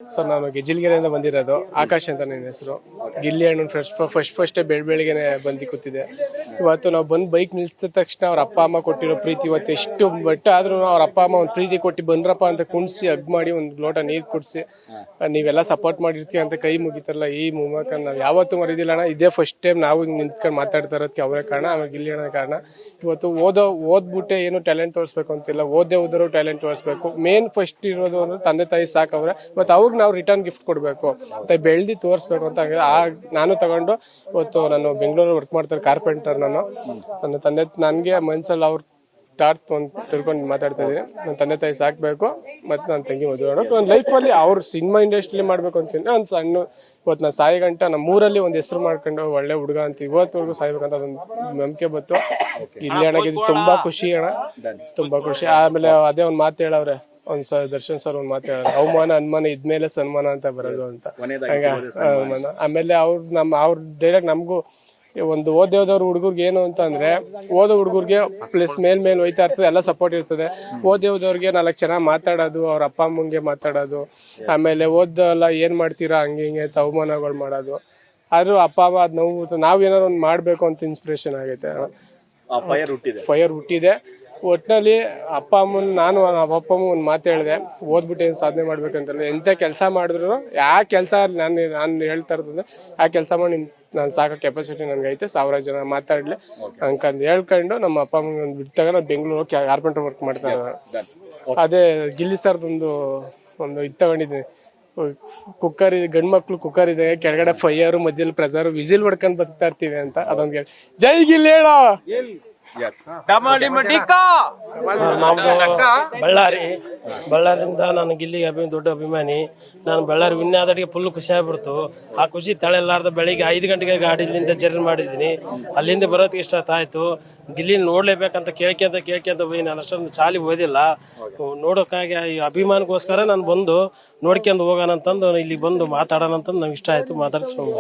Sir ನಾನು ಗೆಜಿಲ್ಗೆರೆಯಿಂದ ಬಂದಿರೋದು. ಆಕಾಶ್ ಅಂತ ನನ್ನ ಹೆಸರು. ಗಿಲ್ಲಿ ಅಣ್ಣನ ಫಸ್ಟ್ ಬೆಳಗ್ಗೆನೆ ಬಂದು ಕೂತಿದೆ. ಇವತ್ತು ನಾವು ಬಂದು ಬೈಕ್ ನಿಲ್ಸಿದ ತಕ್ಷಣ ಅವ್ರ ಅಪ್ಪ ಅಮ್ಮ ಕೊಟ್ಟಿರೋ ಪ್ರೀತಿ ಇವತ್ತು ಎಷ್ಟು ಬಟ್ ಆದ್ರೂ ಅವ್ರ ಅಪ್ಪ ಅಮ್ಮ ಒಂದು ಪ್ರೀತಿ ಕೊಟ್ಟು ಬಂದ್ರಪ್ಪ ಅಂತ ಕುಣಿಸಿ ಹಗ್ ಮಾಡಿ ಒಂದು ಲೋಟ ನೀರು ಕುಡಿಸಿ ನೀವೆಲ್ಲ ಸಪೋರ್ಟ್ ಮಾಡಿರ್ತೀವಿ ಅಂತ ಕೈ ಮುಗಿತಾರಲ್ಲ, ಈ ಮೂಲಕ ನಾವು ಯಾವತ್ತೂ ಮರಿದಿಲ್ಲ ಅಣ್ಣ. ಇದೇ ಫಸ್ಟ್ ಟೈಮ್ ನಾವು ಹಿಂಗೆ ನಿಂತ್ಕೊಂಡು ಮಾತಾಡ್ತಾ ಇರೋದಕ್ಕೆ ಅವರೇ ಕಾರಣ, ಆಮೇಲೆ ಗಿಲ್ಲಿ ಅಣ್ಣ ಕಾರಣ. ಇವತ್ತು ಓದ್ಬಿಟ್ಟೆ ಏನು ಟ್ಯಾಲೆಂಟ್ ತೋರಿಸ್ಬೇಕು ಅಂತಿಲ್ಲ, ಓದಿದ್ರು ಟ್ಯಾಲೆಂಟ್ ತೋರಿಸ್ಬೇಕು. ಮೇನ್ ಫಸ್ಟ್ ಇರೋದು ಅಂದ್ರೆ ತಂದೆ ತಾಯಿ ಸಾಕವ್ರೆ, ಮತ್ತೆ ಅವ್ರಿಗೆ ನಾವು ರಿಟರ್ನ್ ಗಿಫ್ಟ್ ಕೊಡ್ಬೇಕು ಮತ್ತೆ ಬೆಳ್ದಿ ತೋರಿಸ್ಬೇಕು ಅಂತ ನಾನು ತಗೊಂಡು ಇವತ್ತು ನಾನು ಬೆಂಗಳೂರಲ್ಲಿ ವರ್ಕ್ ಮಾಡ್ತಾರೆ ಕಾರ್ಪೆಂಟರ್. ನನ್ನ ತಂದೆ ನನಗೆ ಮನ್ಸಲ್ಲಿ ಅವ್ರ ಥಾಟ್ ತಿಳ್ಕೊಂಡು ಮಾತಾಡ್ತಾ ಇದ್ದೀನಿ. ನನ್ನ ತಂದೆ ತಾಯಿ ಸಾಕ್ಬೇಕು ಮತ್ತೆ ನನ್ನ ತಂಗಿ ಮದುವೆ ಮಾಡೋಕೆ ನನ್ನ ಲೈಫಲ್ಲಿ ಅವ್ರು ಸಿನಿಮಾ ಇಂಡಸ್ಟ್ರಿಲಿ ಮಾಡ್ಬೇಕು ಅಂತೀನಿ. ಒಂದು ಸಣ್ಣ ಇವತ್ತು ನಾನು ಸಾಯಿ ಗಂಟ ನಮ್ಮೂರಲ್ಲಿ ಒಂದು ಹೆಸರು ಮಾಡ್ಕೊಂಡು ಒಳ್ಳೆ ಹುಡುಗ ಅಂತ ಇವತ್ತವರೆಗೂ ಸಾಯ್ಬೇಕಂತ ಅದೊಂದು ನಂಬಿಕೆ ಬಂತು. ಇಲ್ಲಿ ಅಣ್ಣಗೆ ಇದು ತುಂಬಾ ಖುಷಿ ಅಣ್ಣ, ತುಂಬಾ ಖುಷಿ. ಆಮೇಲೆ ಅದೇ ಒಂದು ಮಾತು ಹೇಳವ್ರೆ ದರ್ಶನ್ ಸರ್ ಒಂದು ಮಾತು ಹೇಳ, ಅವಮಾನ ಅನುಮಾನ ಇದ್ಮೇಲೆ ಸನ್ಮಾನ ಅಂತ ಬರೋದು ಅಂತ. ಆಮೇಲೆ ಅವ್ರ ಡೈರೆಕ್ಟ್ ನಮಗೂ ಒಂದು ಓದೋದವ್ರ ಹುಡುಗರ್ಗೆ ಏನು ಅಂತ ಅಂದ್ರೆ, ಓದೋ ಹುಡುಗರ್ಗೆ ಪ್ಲಸ್ ಮೇಲ್ ಹೋಯ್ತಾ ಇರ್ತದೆ, ಎಲ್ಲ ಸಪೋರ್ಟ್ ಇರ್ತದೆ. ಓದೋದವ್ರಿಗೆ 4 ಚೆನ್ನಾಗಿ ಮಾತಾಡೋದು, ಅವ್ರ ಅಪ್ಪ ಅಮ್ಮಂಗೆ ಮಾತಾಡೋದು, ಆಮೇಲೆ ಓದಲ್ಲ ಏನ್ ಮಾಡ್ತೀರಾ ಹಂಗೆ ಹಿಂಗೆ ಅಂತ ಅವಮಾನಗಳು ಮಾಡೋದು. ಆದ್ರೂ ಅಪ್ಪ ಅಮ್ಮ ಅದ್ ನಾವೇನಾರು ಒಂದು ಮಾಡ್ಬೇಕು ಅಂತ ಇನ್ಸ್ಪಿರೇಷನ್ ಆಗೈತೆ. ಫೈರ್ ಹುಟ್ಟಿದೆ. ಒಟ್ಟಿನಲ್ಲಿ ಅಪ್ಪ ಅಮ್ಮನ ನಾನು ಅಪ್ಪ ಅಮ್ಮ ಒಂದು ಮಾತು ಹೇಳಿದೆ, ಓದ್ಬಿಟ್ಟು ಏನು ಸಾಧನೆ ಮಾಡ್ಬೇಕಂತಲ್ಲ, ಎಂತ ಕೆಲಸ ಮಾಡಿದ್ರು ಯಾವ ಕೆಲಸ ನಾನು ಹೇಳ್ತಾ ಇರ್ತದೆ ಆ ಕೆಲಸ ಮಾಡಿ ನಾನು ಸಾಕೋ ಕೆಪಾಸಿಟಿ ನನ್ಗೈತೆ. 1000 ಜನ ಮಾತಾಡ್ಲಿ ಅನ್ಕಂಡು ಹೇಳ್ಕೊಂಡು ನಮ್ಮ ಅಪ್ಪ ಅಮ್ಮ ಬಿಟ್ಟಾಗ ನಾನು ಬೆಂಗಳೂರು ಕಾರ್ಪೆಂಟರ್ ವರ್ಕ್ ಮಾಡ್ತಾ ಇದ್ದೆ. ಅದೇ ಗಿಲ್ಲಿ ಸರ್ದೊಂದು ಇದು ತಗೊಂಡಿದ್ದೀನಿ, ಕುಕ್ಕರ್ ಇದೆ, ಗಂಡು ಮಕ್ಳು ಕುಕ್ಕರ್ ಇದೆ, ಕೆಳಗಡೆ ಫೈರ್ ಮಧ್ಯದಲ್ಲಿ ಪ್ರೆಸರ್, ವಿಸಿಲ್ ಹೊಡ್ಕೊಂಡು ಬದುಕ್ತಾ ಇರ್ತೀವಿ ಅಂತ. ಅದೊಂದು ಜೈ ಗಿಲ್ಲಿ ಹೇಳೋ. ಬಳ್ಳಾರಿಯಿಂದ ನಾನು ಗಿಲ್ಲಿಗೆ ದೊಡ್ಡ ಅಭಿಮಾನಿ. ನಾನು ಬಳ್ಳಾರಿ ವಿನ್ ಆದಡಿಗೆ ಫುಲ್ ಖುಷಿ ಆಗ್ಬಿಡ್ತು. ಆ ಖುಷಿ ತಳೆಲ್ಲಾರ್ದ ಬೆಳಿಗ್ಗೆ 5 ಗಂಟೆಗೆ ಗಾಡಿಲಿಂದ ಜರ್ನಿ ಮಾಡಿದ್ದೀನಿ. ಅಲ್ಲಿಂದ ಬರೋದಕ್ಕೆ ಇಷ್ಟ ಆಯ್ತು. ಗಿಲ್ಲಿ ನೋಡ್ಲೇಬೇಕಂತ ಕೇಳ್ಕೊಂತ ಹೋಗಿ ನಾನು ಅಷ್ಟೊಂದು ಚಾಲಿ ಓದಿಲ್ಲ. ನೋಡೋಕ್ಕಾಗಿ ಈ ಅಭಿಮಾನಕ್ಕೋಸ್ಕರ ನಾನು ಬಂದು ನೋಡ್ಕೊಂಡು ಹೋಗೋಣ ಅಂತಂದು ಇಲ್ಲಿ ಬಂದು ಮಾತಾಡೋಣ ಅಂತಂದು ನಂಗೆ ಇಷ್ಟ ಆಯ್ತು. ಮಾತಾಡ್ಸ್ಕೊಂಡು